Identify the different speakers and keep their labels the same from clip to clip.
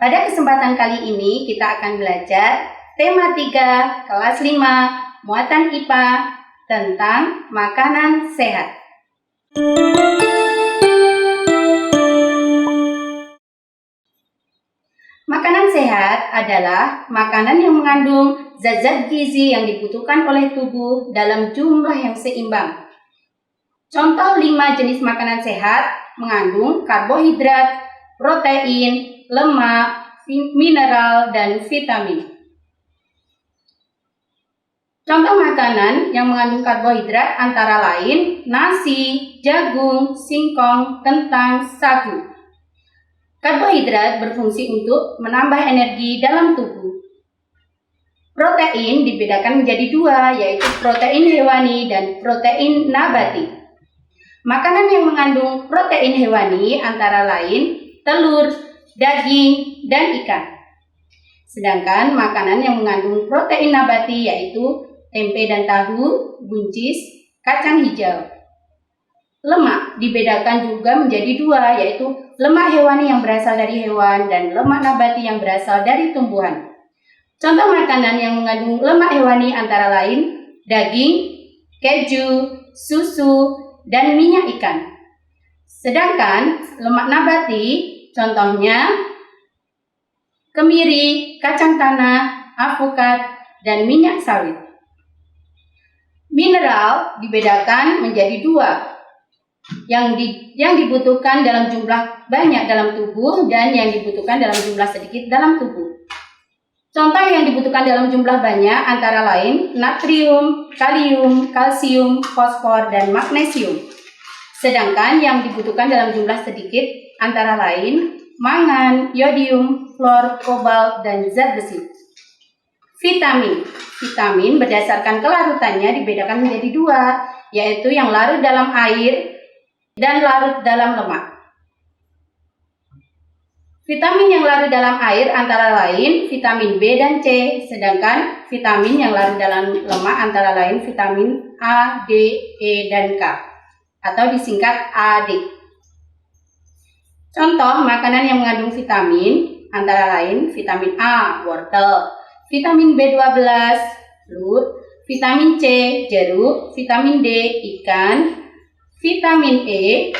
Speaker 1: Pada kesempatan kali ini kita akan belajar tema 3 kelas 5 muatan IPA tentang makanan sehat. Makanan sehat adalah makanan yang mengandung zat-zat gizi yang dibutuhkan oleh tubuh dalam jumlah yang seimbang. Contoh 5 jenis makanan sehat mengandung karbohidrat, protein, lemak, mineral, dan vitamin. Contoh makanan yang mengandung karbohidrat antara lain nasi, jagung, singkong, kentang, sagu. Karbohidrat berfungsi untuk menambah energi dalam tubuh. Protein dibedakan menjadi 2, yaitu protein hewani dan protein nabati. Makanan yang mengandung protein hewani antara lain telur, daging, dan ikan. Sedangkan makanan yang mengandung protein nabati yaitu tempe dan tahu, buncis, kacang hijau. Lemak dibedakan juga menjadi 2, yaitu lemak hewani yang berasal dari hewan dan lemak nabati yang berasal dari tumbuhan. Contoh makanan yang mengandung lemak hewani antara lain daging, keju, susu, dan minyak ikan. Sedangkan lemak nabati contohnya kemiri, kacang tanah, alpukat, dan minyak sawit. Mineral dibedakan menjadi 2, yang dibutuhkan dalam jumlah banyak dalam tubuh dan yang dibutuhkan dalam jumlah sedikit dalam tubuh. Contoh yang dibutuhkan dalam jumlah banyak antara lain natrium, kalium, kalsium, fosfor, dan magnesium. Sedangkan yang dibutuhkan dalam jumlah sedikit antara lain mangan, yodium, fluor, kobalt, dan zat besi. Vitamin berdasarkan kelarutannya dibedakan menjadi 2, yaitu yang larut dalam air dan larut dalam lemak. Vitamin yang larut dalam air antara lain vitamin B dan C, sedangkan vitamin yang larut dalam lemak antara lain vitamin A, D, E, dan K, atau disingkat AD. Contoh makanan yang mengandung vitamin antara lain vitamin A, wortel, vitamin B12, telur, vitamin C, jeruk, vitamin D, ikan, vitamin E,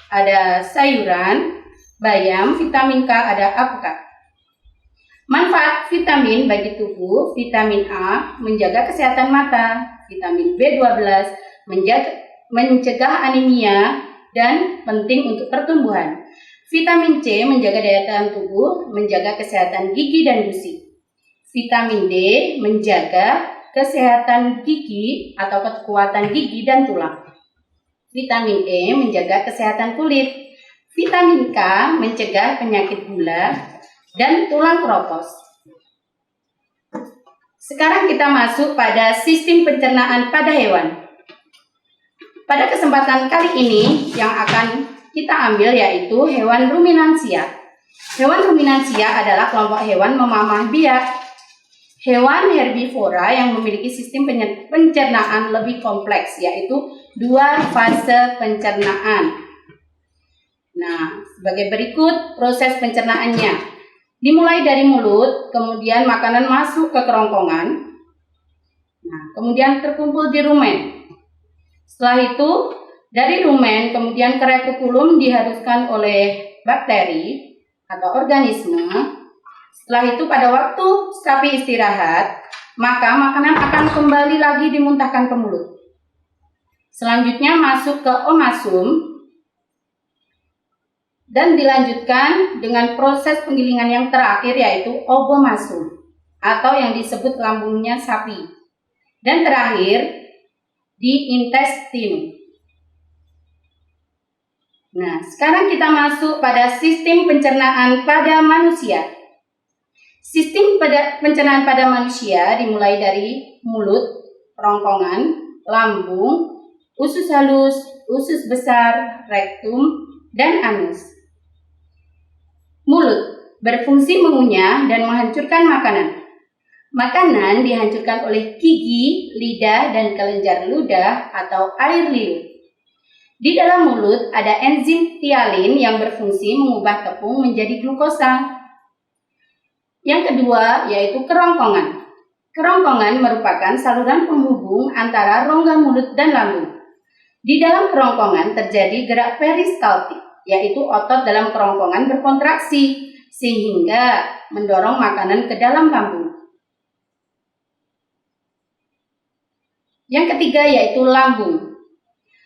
Speaker 1: ada sayuran, bayam, vitamin K, ada alpukat. Manfaat vitamin bagi tubuh: vitamin A menjaga kesehatan mata, vitamin B12 mencegah anemia dan penting untuk pertumbuhan. Vitamin C menjaga daya tahan tubuh, menjaga kesehatan gigi dan gusi. Vitamin D menjaga kesehatan gigi atau kekuatan gigi dan tulang. Vitamin E menjaga kesehatan kulit. Vitamin K mencegah penyakit gula dan tulang keropos. Sekarang kita masuk pada sistem pencernaan pada hewan. Pada kesempatan kali ini yang akan kita ambil yaitu hewan ruminansia. Hewan ruminansia adalah kelompok hewan memamah biak. Hewan herbivora yang memiliki sistem pencernaan lebih kompleks, yaitu 2 fase pencernaan. Nah, sebagai berikut proses pencernaannya. Dimulai dari mulut, kemudian makanan masuk ke kerongkongan. Nah, kemudian terkumpul di rumen. Setelah itu, dari rumen kemudian ke retikulum diharuskan oleh bakteri atau organisme. Setelah itu pada waktu sapi istirahat, maka makanan akan kembali lagi dimuntahkan ke mulut. Selanjutnya masuk ke omasum dan dilanjutkan dengan proses penggilingan yang terakhir yaitu obomasum atau yang disebut lambungnya sapi. Dan terakhir di intestinum. Nah, sekarang kita masuk pada sistem pencernaan pada manusia. Sistem pencernaan pada manusia dimulai dari mulut, kerongkongan, lambung, usus halus, usus besar, rektum, dan anus. Mulut berfungsi mengunyah dan menghancurkan makanan. Makanan dihancurkan oleh gigi, lidah, dan kelenjar ludah atau air liur. Di dalam mulut ada enzim tialin yang berfungsi mengubah tepung menjadi glukosa. Yang kedua yaitu kerongkongan. Kerongkongan merupakan saluran penghubung antara rongga mulut dan lambung. Di dalam kerongkongan terjadi gerak peristaltik, yaitu otot dalam kerongkongan berkontraksi sehingga mendorong makanan ke dalam lambung. Yang ketiga yaitu lambung.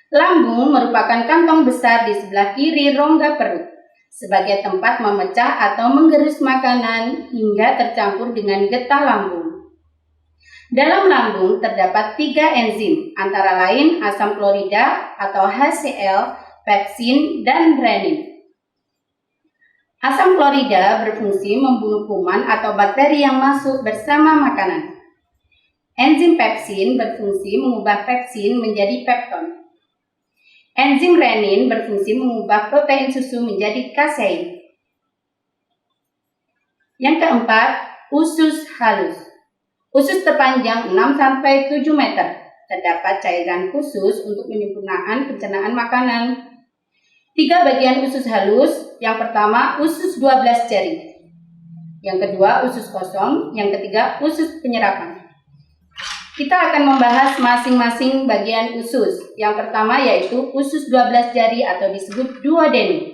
Speaker 1: Lambung merupakan kantong besar di sebelah kiri rongga perut sebagai tempat memecah atau menggerus makanan hingga tercampur dengan getah lambung. Dalam lambung terdapat 3 enzim, antara lain asam klorida atau HCl, pepsin, dan renin. Asam klorida berfungsi membunuh kuman atau bakteri yang masuk bersama makanan. Enzim pepsin berfungsi mengubah pepsin menjadi pepton. Enzim renin berfungsi mengubah protein susu menjadi kasein. Yang keempat, usus halus. Usus terpanjang 6-7 meter. Terdapat cairan khusus untuk penyempurnaan pencernaan makanan. 3 bagian usus halus. Yang pertama, usus 12 jari. Yang kedua, usus kosong. Yang ketiga, usus penyerapan. Kita akan membahas masing-masing bagian usus. Yang pertama yaitu usus 12 jari atau disebut duodenum,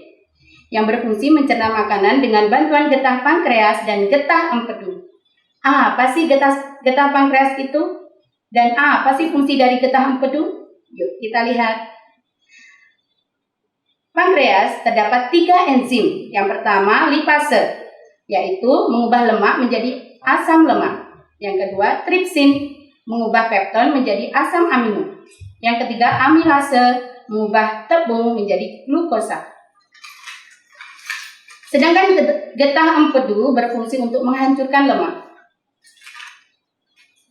Speaker 1: yang berfungsi mencerna makanan dengan bantuan getah pankreas dan getah empedu. Apa sih getah pankreas itu? Dan apa sih fungsi dari getah empedu? Yuk kita lihat. Pankreas terdapat 3 enzim. Yang pertama lipase, yaitu mengubah lemak menjadi asam lemak. Yang kedua tripsin, mengubah pepton menjadi asam amino. Yang ketiga amilase, mengubah tepung menjadi glukosa. Sedangkan getah empedu berfungsi untuk menghancurkan lemak.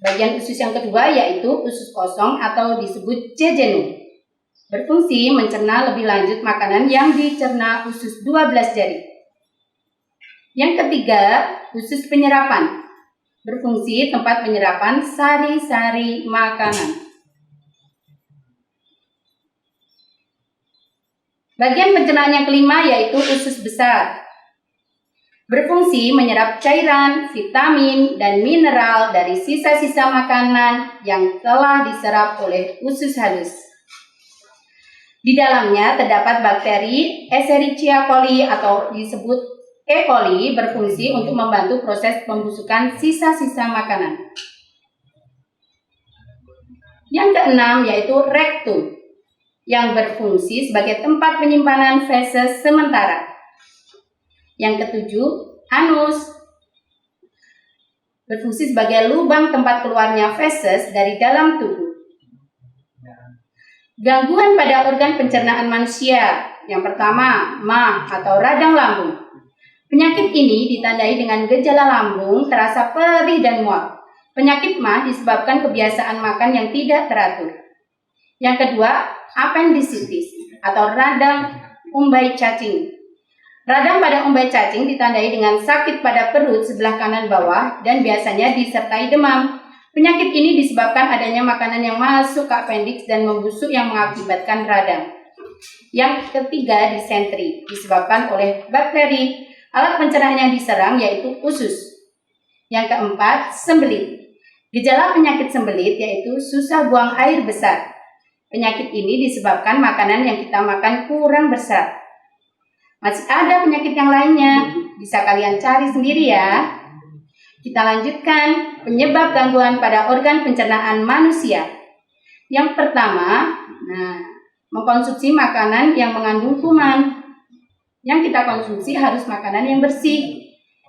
Speaker 1: Bagian usus yang kedua yaitu usus kosong atau disebut jejunum, berfungsi mencerna lebih lanjut makanan yang dicerna usus 12 jari. Yang ketiga, usus penyerapan, berfungsi tempat penyerapan sari-sari makanan. Bagian pencernaan yang kelima yaitu usus besar, berfungsi menyerap cairan, vitamin, dan mineral dari sisa-sisa makanan yang telah diserap oleh usus halus. Di dalamnya terdapat bakteri Escherichia coli atau disebut E. coli, berfungsi untuk membantu proses pembusukan sisa-sisa makanan. Yang keenam yaitu rektum, yang berfungsi sebagai tempat penyimpanan feses sementara. Yang ketujuh, anus, berfungsi sebagai lubang tempat keluarnya feses dari dalam tubuh. Gangguan pada organ pencernaan manusia. Yang pertama, MAH atau radang lambung. Penyakit ini ditandai dengan gejala lambung terasa perih dan mual. Penyakit MAH disebabkan kebiasaan makan yang tidak teratur. Yang kedua, appendicitis atau radang umbai cacing. Radang pada umbai cacing ditandai dengan sakit pada perut sebelah kanan bawah dan biasanya disertai demam. Penyakit ini disebabkan adanya makanan yang masuk ke appendix dan membusuk yang mengakibatkan radang. Yang ketiga, disentri, disebabkan oleh bakteri. Alat pencernaan yang diserang yaitu usus. Yang keempat, sembelit. Gejala penyakit sembelit yaitu susah buang air besar. Penyakit ini disebabkan makanan yang kita makan kurang besar. Masih ada penyakit yang lainnya, bisa kalian cari sendiri ya. Kita lanjutkan penyebab gangguan pada organ pencernaan manusia. Yang pertama, mengkonsumsi makanan yang mengandung kuman. Yang kita konsumsi harus makanan yang bersih.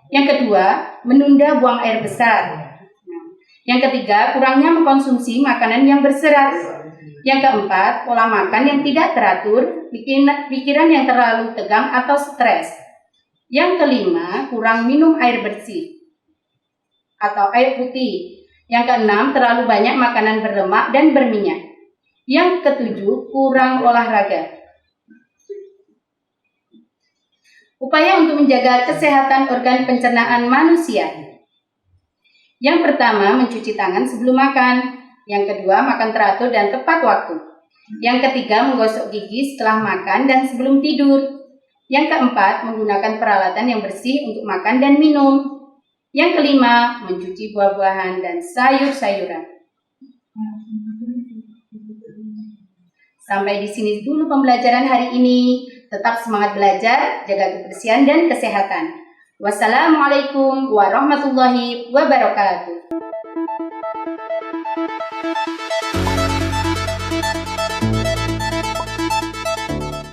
Speaker 1: Yang kedua, menunda buang air besar. Yang ketiga, kurangnya mengkonsumsi makanan yang berserat. Yang keempat, pola makan yang tidak teratur, pikiran yang terlalu tegang atau stres. Yang kelima, kurang minum air bersih atau air putih. Yang keenam, terlalu banyak makanan berlemak dan berminyak. Yang ketujuh, kurang olahraga. Upaya untuk menjaga kesehatan organ pencernaan manusia. Yang pertama, mencuci tangan sebelum makan. Yang kedua, makan teratur dan tepat waktu. Yang ketiga, menggosok gigi setelah makan dan sebelum tidur. Yang keempat, menggunakan peralatan yang bersih untuk makan dan minum. Yang kelima, mencuci buah-buahan dan sayur-sayuran. Sampai di sini dulu pembelajaran hari ini. Tetap semangat belajar, jaga kebersihan dan kesehatan. Wassalamualaikum warahmatullahi wabarakatuh.